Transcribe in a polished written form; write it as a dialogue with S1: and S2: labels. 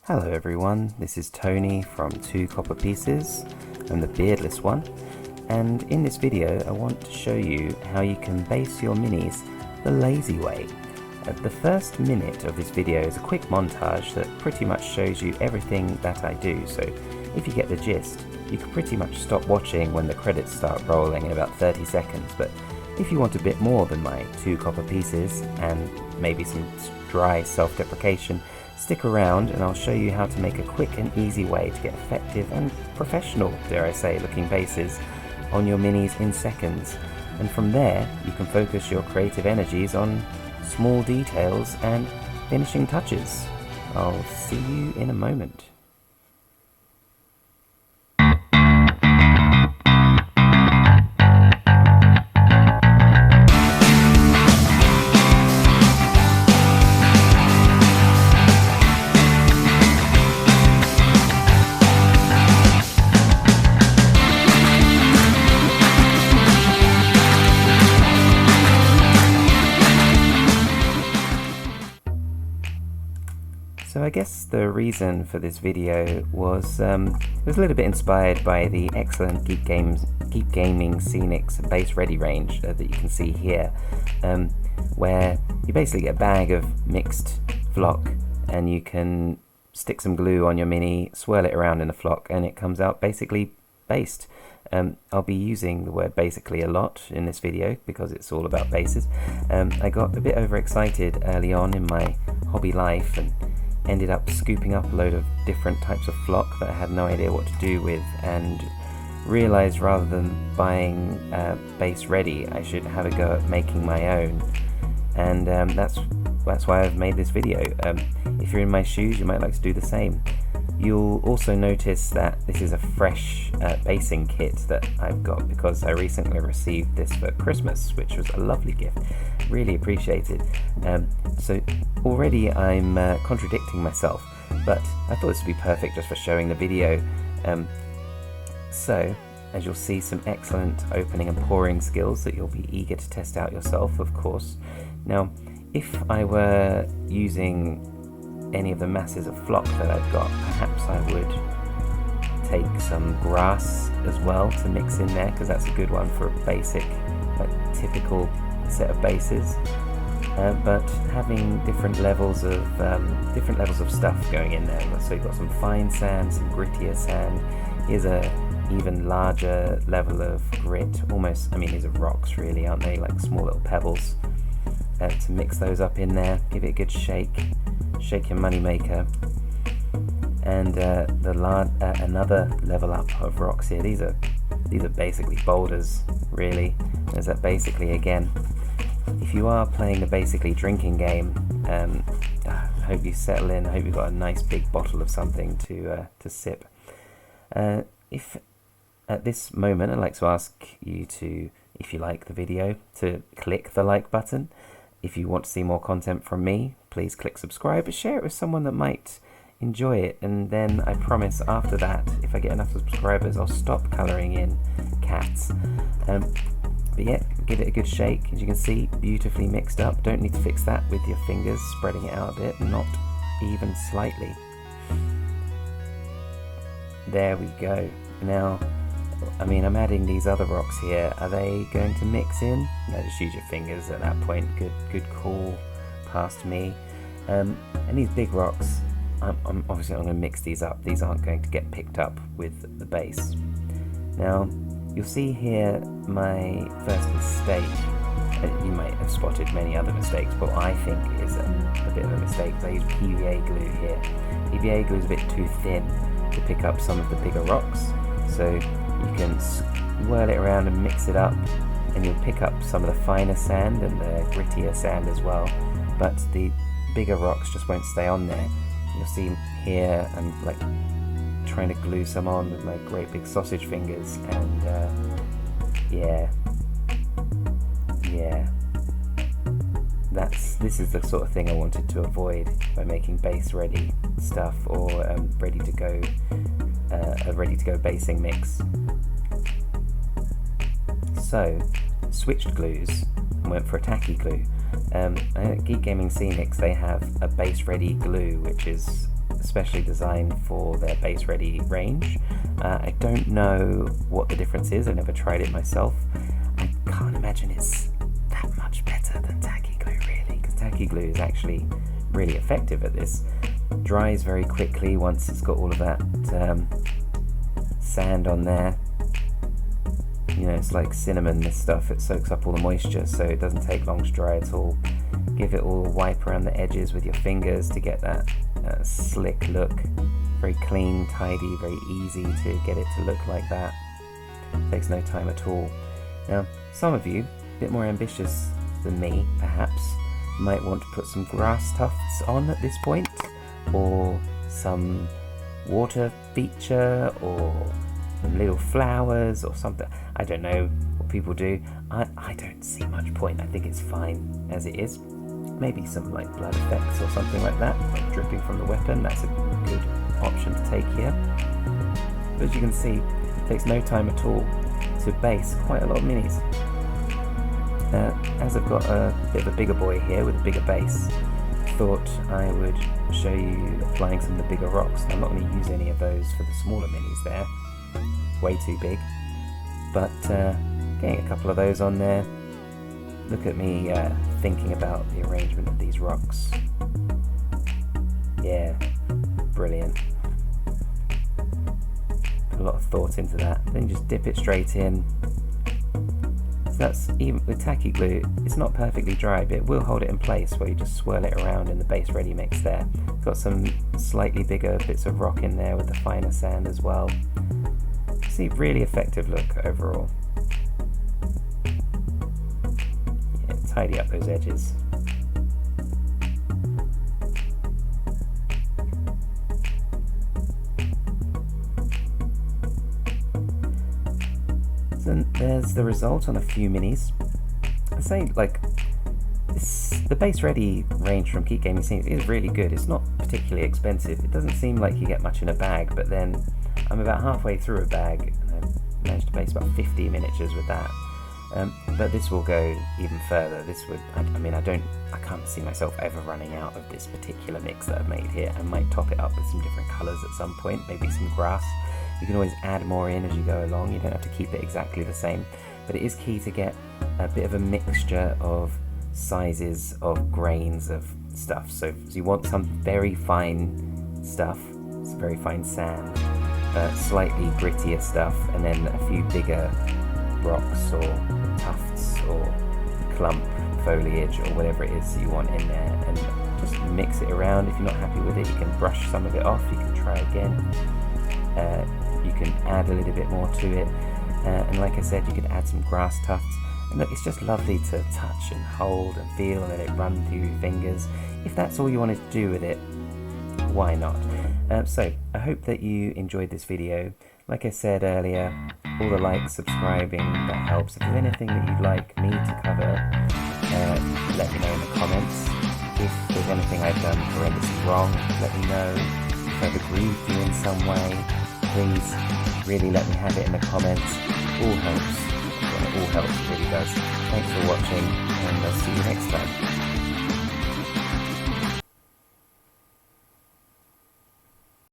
S1: Hello everyone, this is Tony from Two Copper Pieces. I'm the beardless one, and in this video I want to show you how you can base your minis the lazy way. The first minute of this video is a quick montage that pretty much shows you everything that I do, so if you get the gist, you can pretty much stop watching when the credits start rolling in about 30 seconds, but if you want a bit more than my 2 copper pieces and maybe some dry self-deprecation, stick around and I'll show you how to make a quick and easy way to get effective and professional, dare I say, looking bases on your minis in seconds. And from there, you can focus your creative energies on small details and finishing touches. I'll see you in a moment. So I guess the reason for this video was it was a little bit inspired by the excellent Geek Gaming Scenics base ready range that you can see here, where you basically get a bag of mixed flock and you can stick some glue on your mini, swirl it around in a flock, and it comes out basically based. I'll be using the word basically a lot in this video because it's all about bases. I got a bit overexcited early on in my hobby life and ended up scooping up a load of different types of flock that I had no idea what to do with, and realized rather than buying base ready, I should have a go at making my own. And that's why I've made this video. If you're in my shoes, you might like to do the same. You'll also notice that this is a fresh basing kit that I've got because I recently received this for Christmas, which was a lovely gift. Really appreciated. So already I'm contradicting myself, but I thought this would be perfect just for showing the video. So as you'll see, some excellent opening and pouring skills that you'll be eager to test out yourself, of course. Now, if I were using any of the masses of flock that I've got, perhaps I would take some grass as well to mix in there, because that's a good one for a basic, typical set of bases. But having different levels of stuff going in there. So you've got some fine sand, some grittier sand. Here's a even larger level of grit. Almost, I mean, these are rocks really, aren't they? Like small little pebbles. To mix those up in there, give it a good shake. Shake your moneymaker. And another level up of rocks here. These are basically boulders, really. There's that basically again. If you are playing the basically drinking game, I hope you settle in. I hope you've got a nice big bottle of something to sip. If at this moment, I'd like to ask you to, if you like the video, to click the like button. If you want to see more content from me, please click subscribe and share it with someone that might enjoy it. And then I promise after that, if I get enough subscribers, I'll stop colouring in cats. But yeah, give it a good shake. As you can see, beautifully mixed up. Don't need to fix that with your fingers, spreading it out a bit, not even slightly. There we go. Now, I mean, I'm adding these other rocks here. Are they going to mix in? No, just use your fingers at that point. Good call past me. And these big rocks, I'm obviously going to mix these up. These aren't going to get picked up with the base. Now, you'll see here my first mistake. You might have spotted many other mistakes, but I think is a bit of a mistake. I use PVA glue here. PVA glue is a bit too thin to pick up some of the bigger rocks, so you can swirl it around and mix it up, and you'll pick up some of the finer sand and the grittier sand as well, but the bigger rocks just won't stay on there. You'll see here I'm like trying to glue some on with my great big sausage fingers, and yeah, this is the sort of thing I wanted to avoid by making base ready stuff, or ready to go basing mix. So switched glues and went for a tacky glue. Geek Gaming Scenics, they have a base ready glue which is especially designed for their base ready range. I don't know what the difference is, I've never tried it myself. I can't imagine it's that much better than tacky glue really, because tacky glue is actually really effective at this. Dries very quickly once it's got all of that sand on there. You know, it's like cinnamon, this stuff, it soaks up all the moisture, so it doesn't take long to dry at all. Give it all a wipe around the edges with your fingers to get that slick look. Very clean, tidy, very easy to get it to look like that. Takes no time at all. Now, some of you, a bit more ambitious than me perhaps, might want to put some grass tufts on at this point, or some water feature, or some little flowers or something. I don't know what people do. I don't see much point. I think it's fine as it is. Maybe some like blood effects or something like that, like dripping from the weapon. That's a good option to take here. But as you can see, it takes no time at all to base quite a lot of minis. As I've got a bit of a bigger boy here with a bigger base, thought I would show you applying some of the bigger rocks. Now, I'm not going to use any of those for the smaller minis there, way too big, but getting a couple of those on there. Look at me thinking about the arrangement of these rocks. Yeah, brilliant. Put a lot of thought into that. Then just dip it straight in. So that's, even with tacky glue, it's not perfectly dry, but it will hold it in place where you just swirl it around in the base ready mix there. Got some slightly bigger bits of rock in there with the finer sand as well. See, really effective look overall. Yeah, tidy up those edges. So there's the result on a few minis. I'd say like the base ready range from Geek Game Scenics is really good. It's not particularly expensive. It doesn't seem like you get much in a bag, but then I'm about halfway through a bag and I've managed to base about 50 miniatures with that. But this will go even further. This would, I can't see myself ever running out of this particular mix that I've made here. I might top it up with some different colours at some point, maybe some grass. You can always add more in as you go along. You don't have to keep it exactly the same, but it is key to get a bit of a mixture of sizes of grains of stuff. So you want some very fine stuff, some very fine sand, slightly grittier stuff, and then a few bigger rocks or tufts or clump foliage or whatever it is that you want in there, and just mix it around. If you're not happy with it, you can brush some of it off, you can try again. You can add a little bit more to it, and like I said, you can add some grass tufts. And look, it's just lovely to touch and hold and feel and let it run through your fingers. If that's all you wanted to do with it, why not? So I hope that you enjoyed this video. Like I said earlier, all the likes, subscribing, that helps. If there's anything that you'd like me to cover, let me know in the comments. If there's anything I've done horrendously wrong, let me know. If I've aggrieved you in some way, please really let me have it in the comments. All helps. It all helps, it really does. Thanks for watching, and I'll see you next time.